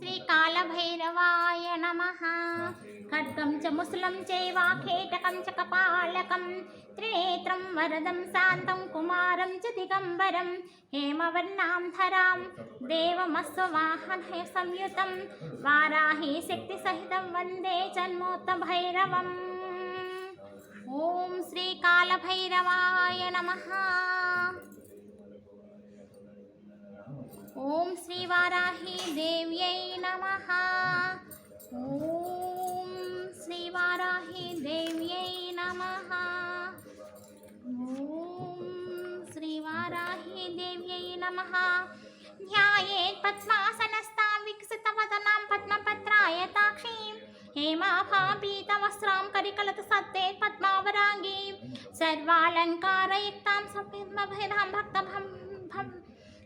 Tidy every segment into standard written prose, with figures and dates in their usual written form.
श्रीकालभैरवाय नमः। खड्गं च मुसलं चैवाखेटकं च कपालकं त्रिनेत्रं वरदं शान्तं कुमारं च दिगम्बरं हेमवर्णां धरां देवमस्ववाहने संयुतं वाराही शक्तिसहितं वन्दे जन्मोत्तभैरवम्। ॐ श्रीकालभैरवाय नमः। ओम श्री वाराही देव्यै नमः। ओम श्री वाराही देव्यै नमः। ओम श्री वाराही देव्यै नमः। ध्यायेत् पद्मासनस्तां विकसितवदनां पद्मपत्रायताक्षीं हेमाभापीतवस्त्रां करिकलतसत्तेत् पद्मावराङ्गीं सर्वालङ्कारयुक्तां सपद्मभैरां भक्तभं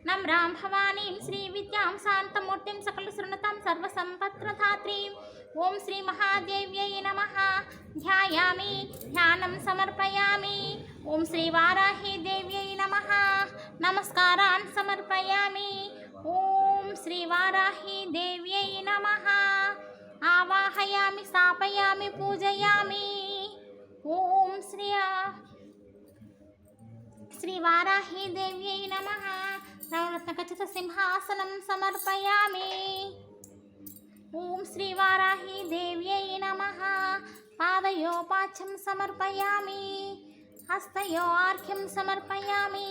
नम्रां भवानीं श्रीविद्यां शान्तमूर्तिं सकलसृणुतां सर्वसम्पत्प्रदात्रीं ॐ श्री महादेव्यै नमः। ध्यायामि ध्यानं समर्पयामि। ॐ श्री वाराही देव्यै नमः। नमस्कारान् समर्पयामि। ॐ श्री वाराही देव्यै नमः। आवाहयामि स्थापयामि पूजयामि। ॐ श्री वाराही देव्यै नमः। रत्नखचित सिंहासनं समर्पयामि। ॐ श्री वाराही देव्यै नमः। पादयोपाच्यं समर्पयामि। हस्तयो आर्घ्यं समर्पयामि।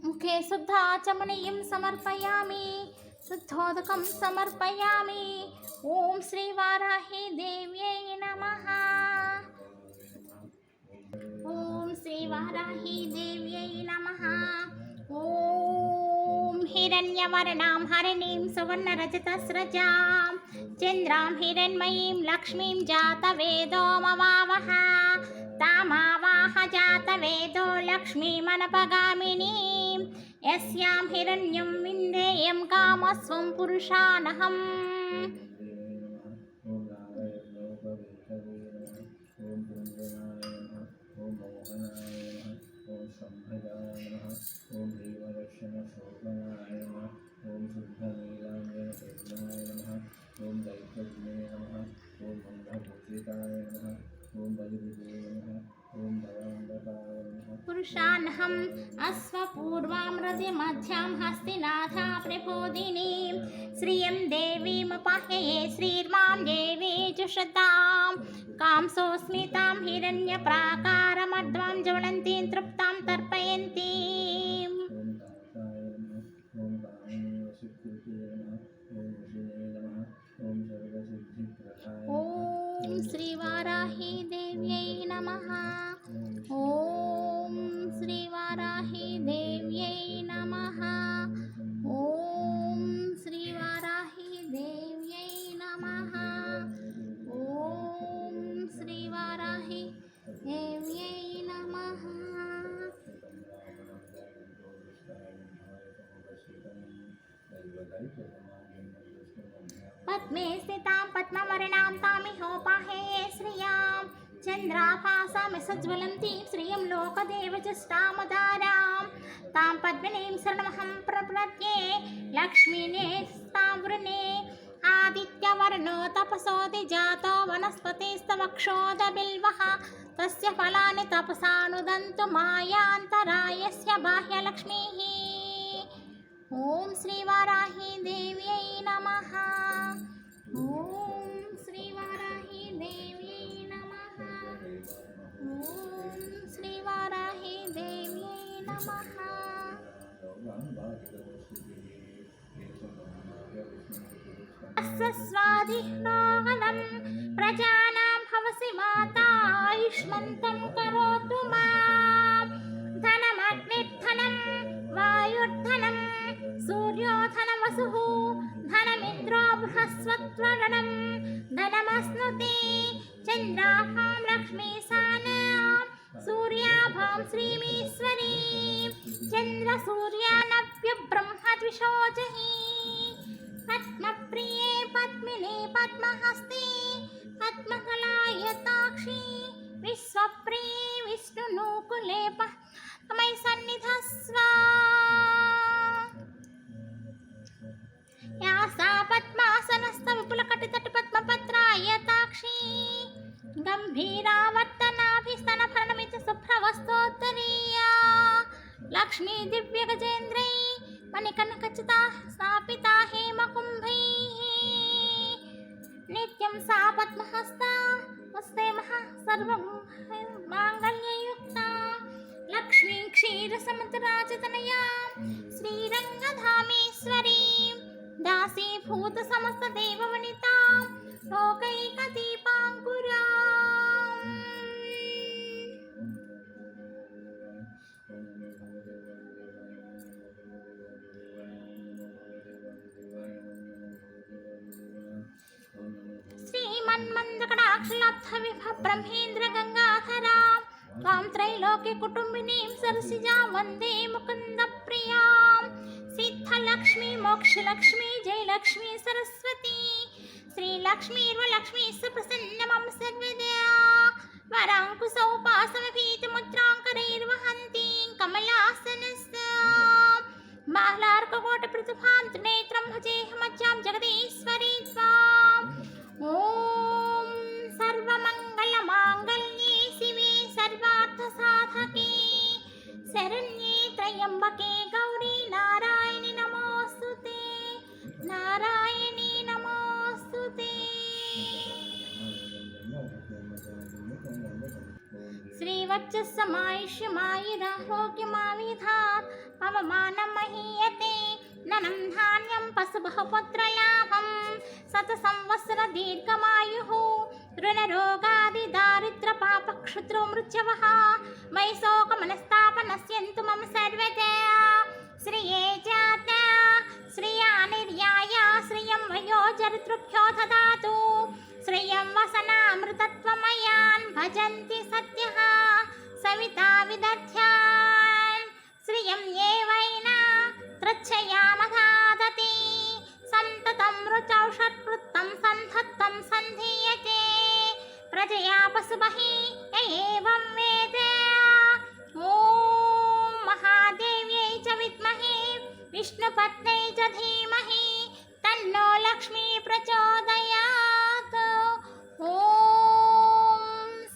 मुखे शुद्धाचमनीयं समर्पयामि। शुद्धोदकं समर्पयामि। ॐ श्री वाराही देव्यै नमः। ॐ श्री वाराही देव्यै नमः। ॐ हिरण्यवर्णां हरिणीं सुवर्णरजतस्रजां चन्द्रां हिरण्मयीं लक्ष्मीं जातवेदोमवावह तामावाह जातवेदो लक्ष्मीमनपगामिनीं यस्यां हिरण्यं विन्देयं कामस्वं पुरुषानहम्। पुरुषानहम् अश्वपूर्वामृतिमध्यां हस्तिनाथा प्रबोधिनीं श्रियं देवीमुपाह्यये श्रीर्मां देवी जुषतां कांसोऽस्मितां हिरण्यप्राकारमध्वां ज्वलन्तीं तृप्तां तर्पयन्तीम्। ॐ श्री वाराही देव्यै नमः। ॐ श्री वाराही देव्यै नमः। ॐ श्री वाराही देव्यै नमः। ॐ श्री वाराही देव्यै नमः। पद्मे स्थितां पद्मवर्णां तामिहोपाह्यये श्रियां चन्द्राभासां सज्ज्वलन्तीं श्रियं लोकदेवजष्टामुदारां तां पद्मिनीं शरणमहं प्रपद्ये लक्ष्मीनेस्तां वृणे आदित्यवर्णो तपसोऽधिजातो वनस्पतिस्तवक्षोदबिल्वः तस्य फलानि तपसानुदन्तु मायान्तरायस्य बाह्यलक्ष्मीः। ॐ श्री वाराही देव्यै नमः। ॐ श्री वाराही देव्यै नमः। ॐ श्री वाराही देव्यै नमः। स्वादिह्नोगलं प्रजानां भवसि माता आयुष्मन्तं करोतु मां धनमग्निर्धनं वायुर्धनं सूर्योधनवसुः धनमिन्द्रो बृहस्पतिर्धनं धनमश्नुते चन्द्राभां लक्ष्मीसानां सूर्याभां श्रीमीश्वरीं चन्द्रसूर्यानव्यब्रह्मद्विषोजहि पद्मप्रिये पद्मिने पद्महस्ते पद्मकलायताक्षी विश्वप्रिये विष्णुनूकुले तमै सन्निधस्व। या सा पद्मासनस्थ विपुलकटितट पद्मपत्रायताक्षी गम्भीरावर्तनाभिस्तनफलमित शुभ्रवस्तोत्तरीया लक्ष्मी दिव्यगजेन्द्रै मणिकनकचिता स्थापिता हेमकुम्भैः नित्यं सा पद्महस्ता वस्ते महा सर्वमाङ्गल्ययुक्ता लक्ष्मी क्षीरसमुद्राचतनया श्रीरङ्गधामेश्वरी दासीभूत समस्त देववनिता लोकैकदीपाङ्कुरा श्रीमन्मन्दकटाक्षलब्ध विभ ब्रह्मेन्द्र गंगाधरा त्वां त्रैलोक्य कुटुम्बिनीं सरसिजा वन्दे मुकुन्द प्रियां सिद्धलक्ष्मी मोक्षलक्ष्मी जयलक्ष्मी सरस्वती श्रीलक्ष्मीर्वलक्ष्मी सुप्रसन्न मम सर्वदा वराङ्कुशोपासमभीतमुद्राङ्करैर्वहन्तीं कमलासनस्तां बालार्ककोटप्रतिभां त्रिनेत्रं भजेऽहमज्जां जगदीश्वरी त्वाम् ॐ सर्वमङ्गलमाङ्गल्ये शिवे सर्वार्थसाधके शरण्ये त्र्यम्बके गौरी नारायणि नमोऽस्तुते नारायणी नमोऽस्तुते श्रीवक्षस्समायुष्यमायुरारोग्यमाविधात् पवमानं महीयते ननं धान्यं पशुबहुपुत्रलाभं शतसंवत्सर दीर्घमायुः ऋणरोगादिदारिद्र्यपापक्षुद्रो मृत्यवः वैशोकमनस्तापनस्यन्तु मम सर्वदा श्रिये जाता श्रिया निर्याय श्रियं वयोजऋतृभ्यो ददातु श्रियं वसनामृतत्वमयान् भजन्ति सत्यः सविता विदध्यान् श्रियं ये वैना त्रच्छयामधादति सन्ततं रुचौषत्कृतं सन्धत्तं सन्धीयते प्रजया पशुमहि य एवं वेद ॐ महादेव्यै च विद्महे विष्णुपत्न्यै च धीमहि तन्नो लक्ष्मी प्रचोदयात् ॐ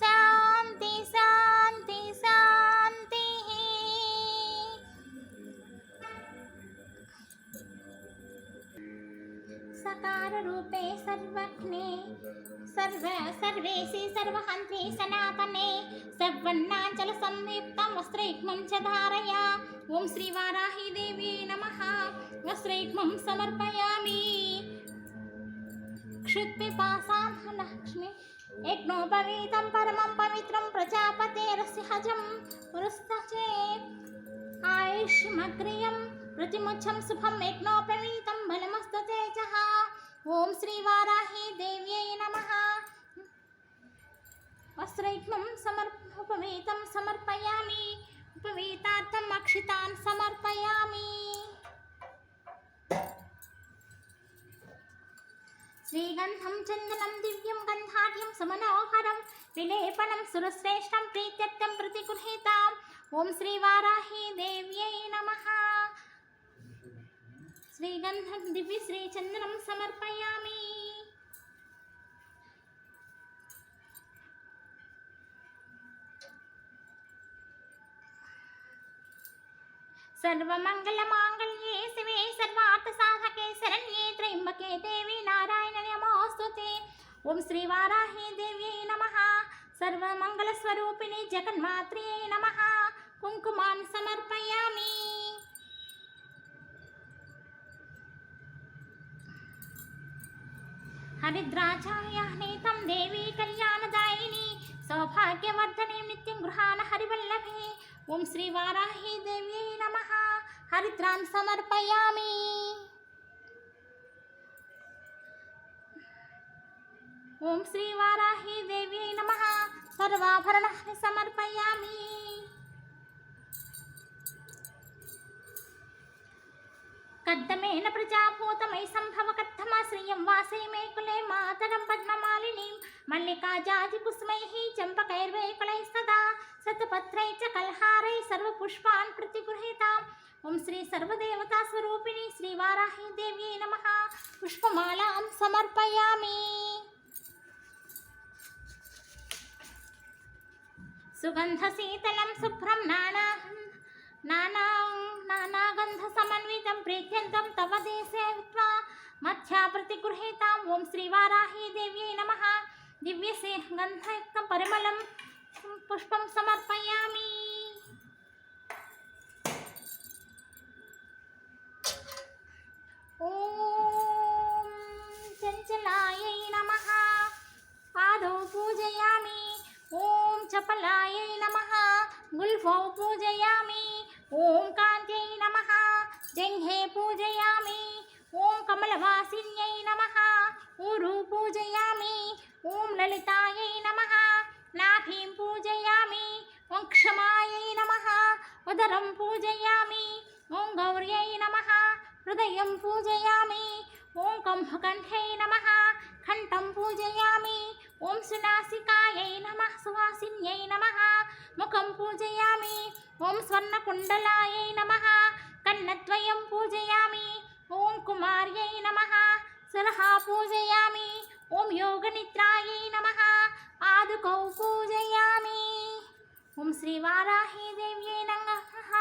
शान्ति शान्ति शान्तिः सकाररूपे सर्वज्ञे सर्वेशि सर्वहन्त्रि सनातने सर्वन्नाञ्चल संयुक्तं वस्त्रैक्मं च धारया ॐ श्रीवाराही देवी नमः वस्त्रैक्मं समर्पयामि क्षुत्पिपासां लक्ष्मी यज्ञोपवीतं परमं पवित्रं प्रजापतेरस्य हजं पुरस्तचे आयुष्मग्रियं प्रतिमुच्छं शुभं यज्ञोपवीतं बलमस्तु तेजः ॐ श्रीवाराही देव्यै नमः वस्त्रैक्मं उपवीतं समर्पयामि उपवीतार्थम् अक्षितान् समर्पयामि श्रीगन्धं चन्दनं दिव्यं गन्धाढ्यं समनोहरं विलेपनं सुरश्रेष्ठं प्रीत्यर्थं प्रतिगृहीताम् ॐ श्रीवाराही देव्यै नमः श्रीगन्धं दिव्य श्रीचन्दनं समर्पयामि सर्वमङ्गलमाङ्गल्ये शिवे सर्वार्थसाधके शरण्ये त्र्यम्बके देवी नारायणि नमोऽस्तुते ॐ श्रीवाराही देव्यै नमः सर्वमङ्गलस्वरूपिणी जगन्मात्र्यै नमः कुङ्कुमान् समर्पयामि हरिद्राचार्यानीतं देवी कल्याणदायिनी सौभाग्यवर्धने नित्यं गृहाण हरिवल्लभे ॐ श्रीवाराही देव्यै नमः हरिद्रान् समर्पयामि ॐ श्रीवाराही देव्यै नमः सर्वाभरणानि समर्पयामि कद्दमेन प्रजाभूतमयि सम्भव कत्थमा श्रियं वासये मे कुले मातरं पद्ममालिनीं मल्लिका जाजि कुसुमैः चम्पकैर्वैकुलैः सदा शतपत्रैः च कल्हारैः सर्वपुष्पान् प्रतिगृहीताम्। ओम श्री सर्वदेवता स्वरूपिणी श्री वाराही देव्यै नमः। पुष्पमालां समर्पयामि। सुगन्धशीतलं शुभ्रं नानागन्धसमन्वितं प्रीत्यन्तं तव देशे वित्वा मध्या प्रतिगृहीताम्। ओम श्री वाराही देव्यै नमः। दिव्यसे गन्धयुक्तं परिमलं पुष्पं समर्पयामि। ओम चञ्चलायै नमः। पादौ पूजयामि। ओम चपलायै नमः। गुल्फौ पूजयामि। ओम कान्त्यै नमः। जङ्घे पूजयामि। ओम कमलवासिन्यै नमः। ऊरु पूजयामि। ओम ललितायै नमः। नाभिं पूजयामि। ओम क्षमायै नमः। उदरं पूजयामि। ओम गौर्यै नमः। हृदयं पूजयामि। ओम कंभकण्ठै नमः। कण्ठं पूजयामि। ओम सुनासिकायै नमः। सुवासिन्यै नमः। मुखं पूजयामि। ओम स्वर्णकुण्डलायै नमः। कन्नद्वयं पूजयामि। ओम कुमार्यै नमः। शिरः पूजयामि। ओम योगनिद्रायै नमः। पादुकौ पूजयामि। ओम श्री वाराही देव्यै नमः।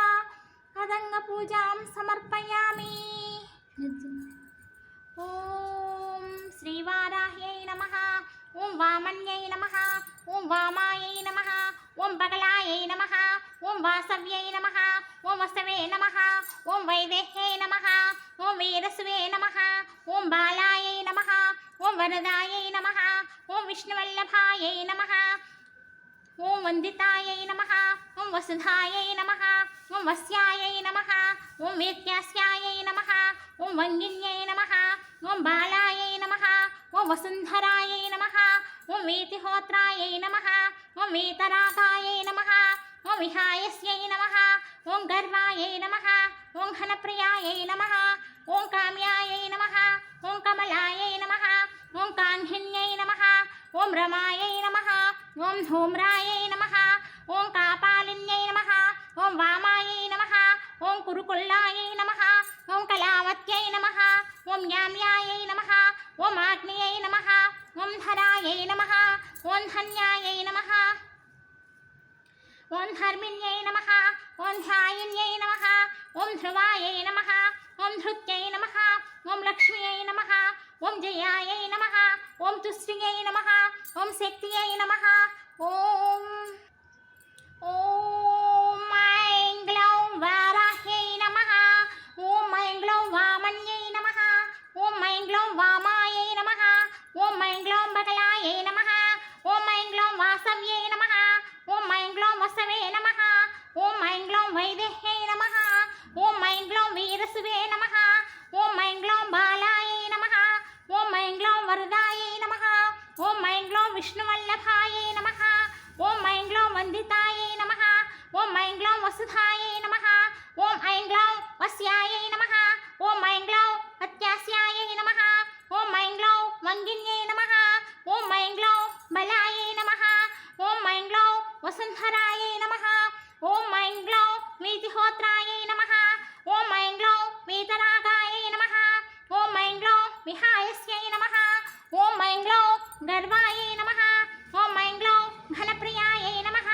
पदङ्गपूजां समर्पयामि। ओम श्री वाराह्यै नमः। ओम वामन्यै नमः। ओम वामायै नमः। ओम बगलायै नमः। ओम वासव्यै नमः। ओम वसवे नमः। ओम वैदेह्यै नमः। ओम वीरसुवे नमः। ओम बालायै नमः। ओम वरदायै नमः। ओम विष्णुवल्लभायै नमः। ओम वन्दितायै नमः। ओम वसुधायै नमः। ओम वस्यायै नमः। ओम वेत्यास्यायै नमः। ओम वङ्गिन्यै नमः। ओम बालायै नमः। ओम वसुन्धरायै नमः। ओम वेतिहोत्रायै नमः। ओम वेतरागायै नमः। ओम विहायस्यै नमः। ओम गर्वायै नमः। ओम घनप्रियायै नमः। ओम काम्यायै नमः। ओम कमलायै नमः। ओम काङ्क्षिण्यै नमः। ओम रमायै नमः। ओम धूम्रायै नमः। ओम कापालिन्यै नमः। ओम वामायै नमः। ओम कुरुकुल्लायै नमः। ओम कलावत्यै नमः। ओम याम्यायै नमः। ओम आग्नेयै नमः। ओम धरायै नमः। ओम धन्यायै नमः। ओम धर्मिण्यै नमः। ओम ध्यायिन्यै नमः। ओम ध्रुवायै नमः। ओम धृत्यै नमः। ओम लक्ष्म्यै नमः। ओम जयायै नमः। ओम तुष्टियै नमः। ओम शक्तियै नमः। ओम ऐं ग्लौं वाराह्यै नमः। ओम ऐं ग्लौं वामन्यै नमः। ओम ऐं ग्लौं वामायै नमः। ओम ऐं ग्लौं बगलायै नमः। ओम ऐं ग्लौं वासव्यै नमः। ओम ऐं ग्लौं वसवे नमः। ओम ऐं ग्लौं वैदेह्यै नमः। ओम ऐं ग्लौं वीरसुवे नमः। ओम ऐं ग्लौं बालायै नमः। ओम ऐं ग्लौं वरदायै नमः। ओम ऐं ग्लौं विष्णुवल्लभायै नमः। ओम ऐं ग्लौं वन्दितायै नमः। ओम ऐं ग्लौं वसुधायै नमः। ओम ऐं ग्लौं वस्यायै नमः। ओम ऐं ग्लौं अत्यास्यायै नमः। ओम ऐं ग्लौं वङ्गिन्यै नमः। ओम ऐं ग्लौं बलायै नमः। ओम ऐं ग्लौं वसुन्धरायै नमः। ओम ऐं ग्लौं वीतिहोत्रायै नमः। ओम ऐं ग्लौं वीतरागायै नमः। ओम ऐं ग्लौं विहायस्यै नमः। ओम ऐं ग्लौं गर्वायै नमः। ओम ऐं ग्लौं घनप्रियायै नमः।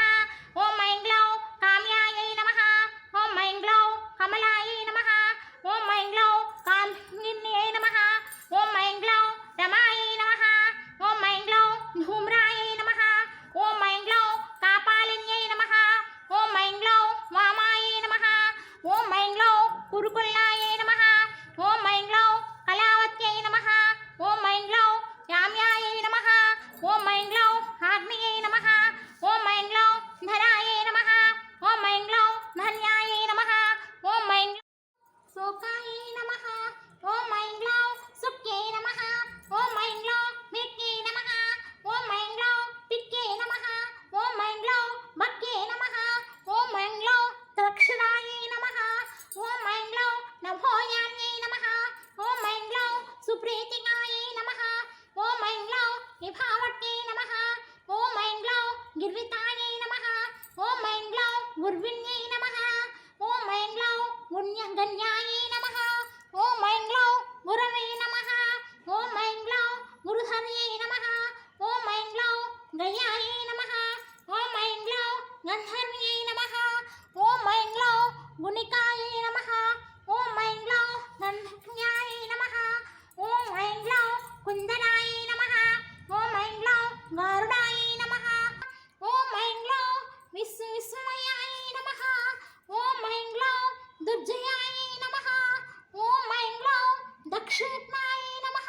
ओम ऐं ग्लौं काम्यायै नमः। ओम ऐं ग्लौं कमलायै नमः। ओम ऐं ग्लौं कामिन्यै नमः। ओम ऐं ग्लौं रमायै नमः। ओम ऐं ग्लौं धूम्रायै नमः। ओम ऐं ग्लौं कापालिन्यै नमः। गरुडाय नमः। ॐ ऐं ग्लौं विश्वमयाय नमः। ॐ ऐं ग्लौं दुर्जयाय नमः। ॐ ऐं ग्लौं दक्षिणाय नमः।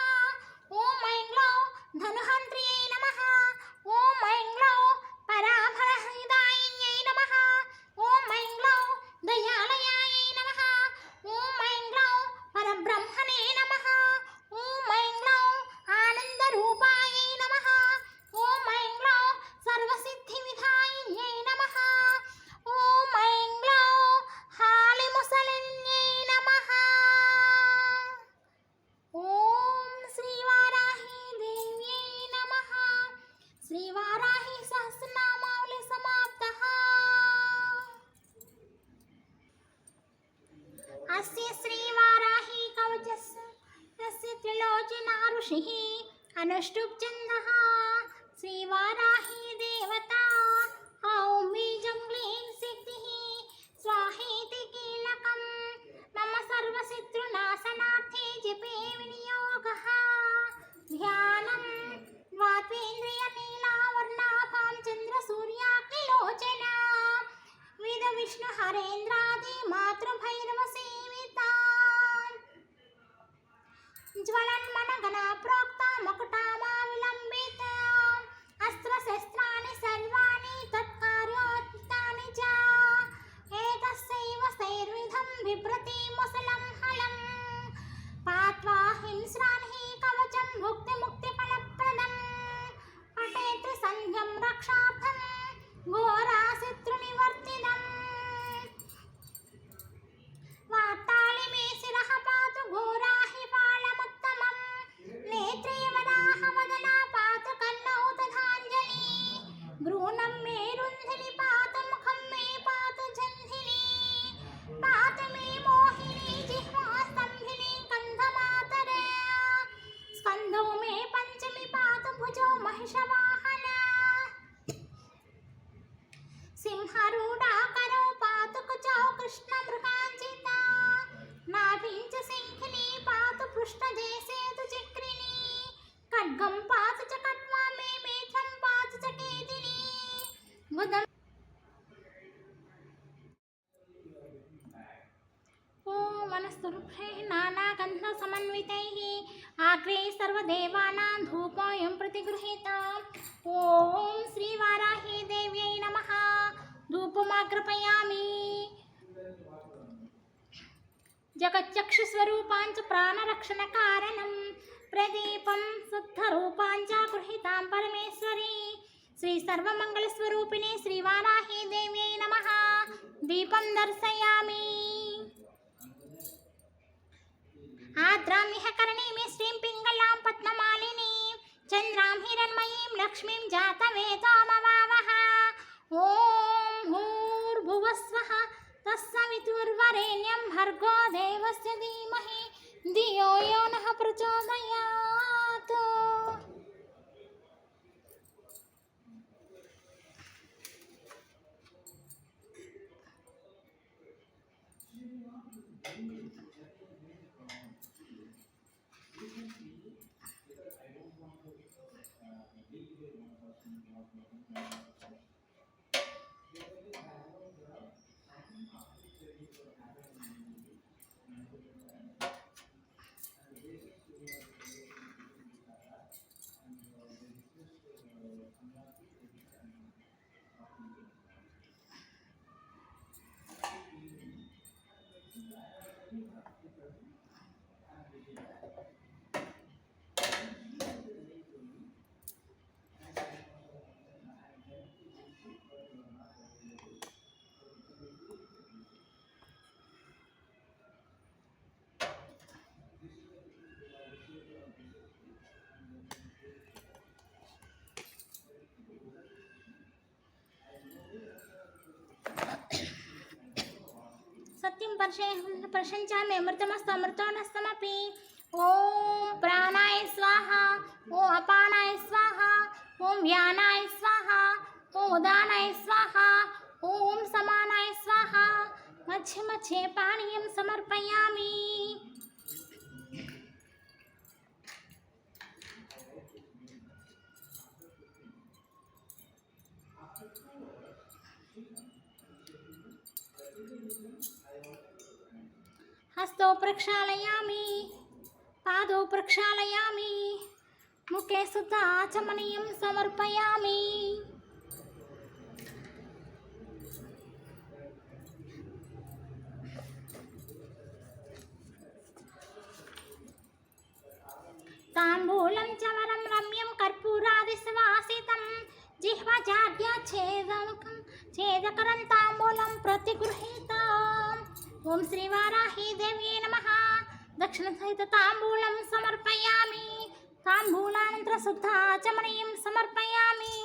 ॐ ऐं ग्लौं धनुहन्त्र्यै नमः। ॐ ऐं ग्लौं पराभरहितायै नमः। ॐ ऐं ग्लौं दयालयाय नमः। ॐ ऐं ग्लौं परब्रह्मणे नमः। ॐ ऐं ग्लौं आनन्दरूपाय नमः। ॐ ऐं ग्लौं सर्वसिद्धिविधायिन्यै नमः। ॐ ऐं ग्लौं हालिमुसलिन्यै नमः। ॐ श्रीवाराही देव्यै नमः। श्रीवाराही सहस्रनामावली समाप्तः। अस्य श्रीवाराही कवचस्य तस्य त्रिलोचना ऋषिः अनुष्टुप् छन्दः। श्रीवाराही देवता ॐ बीजं क्लीं सिद्धिः स्वाहेति कीलकं मम सर्वशत्रुनाशनार्थे जपे विनियोगः। ध्यानं द्वात्वेन्द्रियनीलावर्णाभां चन्द्रसूर्याग्निलोचना वेदविष्णुहरेन्द्रादि मातृभैरवसेविता ज्वलन्मनगणा प्रोक्ता मकुटामाविलम्बिता अस्त्रशस्त्राणि सर्वाणि तत्कार्योत्तानि च एतस्यैव सैर्विधं बिभ्रति मुसलं हलं पात्वा हिंस्राणि कवचं भुक्तिमुक्तिफलप्रदं पठेत् सन्ध्यं रक्षार्थं घोराशत्रुनिवर्तितम् वातालि मे शिरः पातु घोराहि फालमुत्तमं नेत्रे वराहवदना पातु कर्णौ तथाञ्जलि भ्रूणं मे रुन्धिनि पातु मुखं मे पातु जन्धिनि पातु मे मोहिनी जिह्वा स्तम्भिनी कन्धमातरे स्कन्धौ मे पञ्चमी पातु भुजौ महिषवाहन सिंहरूढाकरौ पातु कुचौ कृष्णमृगाञ्चिता नाभिं च शङ्खिनी पातु पृष्ठदेशे तु चक्रिणी खड्गं पातु च कट्वा मे मेत्रं पातु च केदिनी गुदम् ॐ वनस्तुभ्यैः नानागन्धसमन्वितैः आग्रे सर्वदेवानां धूपोऽयं प्रतिगृहीतम् ॐ श्रीवाराही देव्यै नमः। धूपमाग्रपयामि। जगच्चक्षुस्वरूपां च प्राणरक्षणकारणं प्रदीपं शुद्धरूपां च गृहीतां परमेश्वरी श्रीसर्वमङ्गलस्वरूपिणे श्रीवाराही देव्यै नमः। दीपं दर्शयामि। आद्रामिह कर्णीं श्रीं पिङ्गलां पद्ममालिनीं चन्द्रां हिरण्मयीं लक्ष्मीं जातवेदोमवावः। ॐ भूर्भुवस्वः तत्सवितुर्वरेण्यं भर्गो देवस्य धीमहि धियो यो नः प्रचोदयात्। सत्यं प्रशंसामि अमृतमस्तु अमृतो नस्तमपि। ओम प्राणाय स्वाहा, ओम अपानाय स्वाहा, ओम व्यानाय स्वाहा, ओम उदानाय स्वाहा, ओम समानाय स्वाहा। मध्ये मध्ये पानीयं समर्पयामि। हस्तौ प्रक्षालयामि, पादौ प्रक्षालयामि, मुखे शुद्धाचमनीयं समर्पयामि। ताम्बूलं च वरं रम्यं कर्पूरादिसुवासितं जिह्वाजाड्याच्छेदकं छेदकरं ताम्बूलं प्रतिगृहीताम्। ॐ श्रीवाराही देव्यै नमः। दक्षिणसहितताम्बूलं समर्पयामि। ताम्बूलानन्तरं शुद्धाचमनीयं समर्पयामि।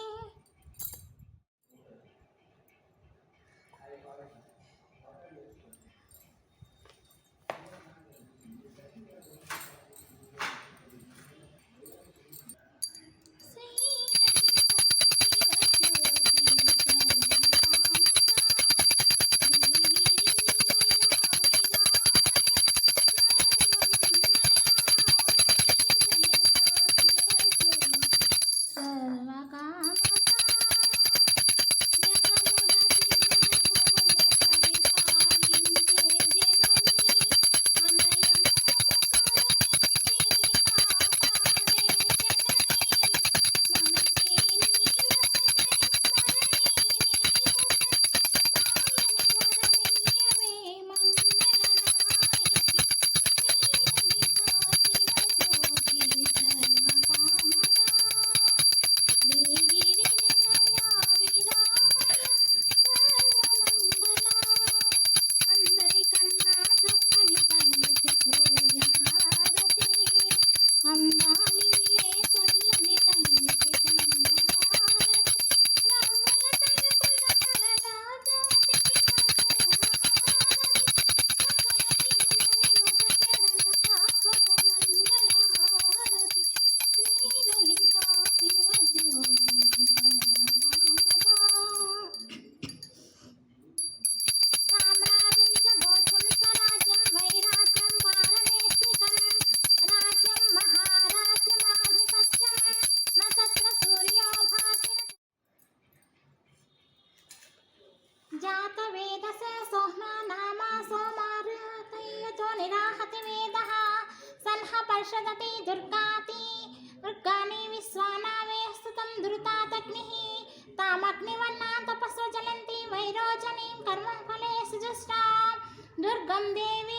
जातवेदस्य सोह्ना नामा सोमार्हतयजो निराहति वेदः सन्ह पर्षदति दुर्गानि विश्वानावे स्तुतं दुरितादग्निः तामग्निवर्णा तपस्व ज्वलन्ति वैरोचनीं कर्मफले सुजुष्टां दुर्गं देवी